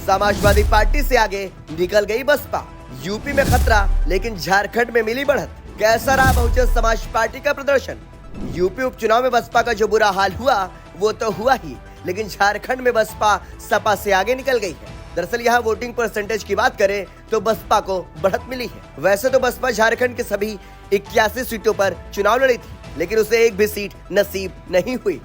Samajwadi party से आगे निकल गई बसपा। यूपी में खतरा लेकिन झारखंड में मिली बढ़त। कैसा रहा बहुजन समाज पार्टी का प्रदर्शन? यूपी उपचुनाव में बसपा का जो बुरा हाल हुआ वो तो हुआ ही, लेकिन झारखंड में बसपा सपा से आगे निकल गई है। दरअसल यहाँ वोटिंग परसेंटेज की बात करें तो बसपा को बढ़त मिली है। वैसे तो बसपा झारखंड के सभी 81 सीटों पर चुनाव लड़ी थी, लेकिन उसे एक भी सीट नसीब नहीं हुई।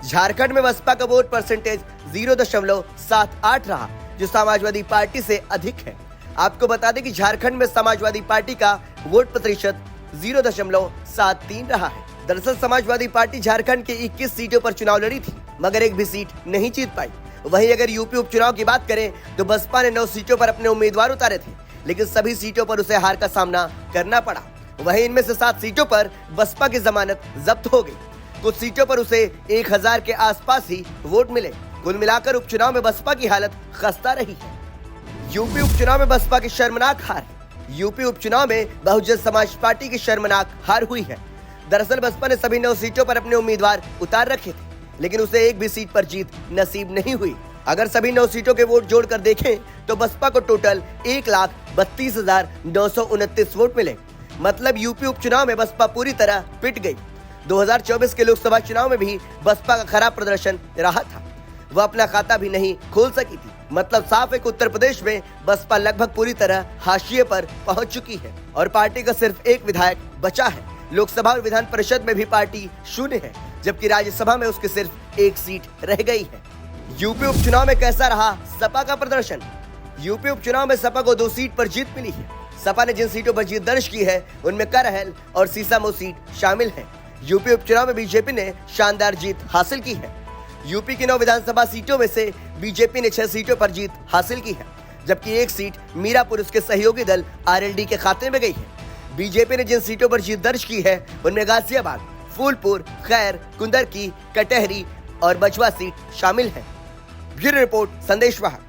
झारखंड में बसपा का वोट परसेंटेज 0.78 रहा, जो समाजवादी पार्टी से अधिक है। आपको बता दें कि झारखंड में समाजवादी पार्टी का वोट प्रतिशत 0.73 रहा है। दरअसल समाजवादी पार्टी झारखंड के 21 सीटों पर चुनाव लड़ी थी, मगर एक भी सीट नहीं जीत पाई। वहीं अगर यूपी उपचुनाव की बात करें तो बसपा ने 9 सीटों पर अपने उम्मीदवार उतारे थे, लेकिन सभी सीटों पर उसे हार का सामना करना पड़ा। वहीं इनमें से 7 सीटों पर बसपा की जमानत जब्त हो गई। कुछ सीटों पर उसे 1000 के आसपास ही वोट मिले। कुल मिलाकर उपचुनाव में बसपा की हालत खस्ता रही है। यूपी उपचुनाव में बसपा की शर्मनाक हार। यूपी उपचुनाव में बहुजन समाज पार्टी की शर्मनाक हार हुई है। दरअसल बसपा ने सभी 9 सीटों पर अपने उम्मीदवार उतार रखे थे, लेकिन उसे एक भी सीट पर जीत नसीब नहीं हुई। अगर सभी 9 सीटों के वोट जोड़कर देखें तो बसपा को टोटल 1,32,929 वोट मिले। मतलब यूपी उपचुनाव में बसपा पूरी तरह पिट गई। 2024 के लोकसभा चुनाव में भी बसपा का खराब प्रदर्शन रहा था, वह अपना खाता भी नहीं खोल सकी थी। मतलब साफ है कि उत्तर प्रदेश में बसपा लगभग पूरी तरह हाशिए पर पहुंच चुकी है और पार्टी का सिर्फ एक विधायक बचा है। लोकसभा और विधान परिषद में भी पार्टी शून्य है, जबकि राज्यसभा में उसकी सिर्फ एक सीट रह गई है। यूपी उपचुनाव में कैसा रहा सपा का प्रदर्शन? यूपी उपचुनाव में सपा को 2 सीट पर जीत मिली है। सपा ने जिन सीटों पर जीत दर्ज की है उनमें करहल और सीसामऊ सीट शामिल है। यूपी उपचुनाव में बीजेपी ने शानदार जीत हासिल की है। यूपी की 9 विधानसभा सीटों में से बीजेपी ने 6 सीटों पर जीत हासिल की है, जबकि एक सीट मीरापुर उसके सहयोगी दल आरएलडी के खाते में गई है। बीजेपी ने जिन सीटों पर जीत दर्ज की है उनमें गाजियाबाद, फूलपुर, खैर, कुंदरकी, कटहरी और बछवा सीट शामिल है। ब्यूरो रिपोर्ट, संदेश वाहक।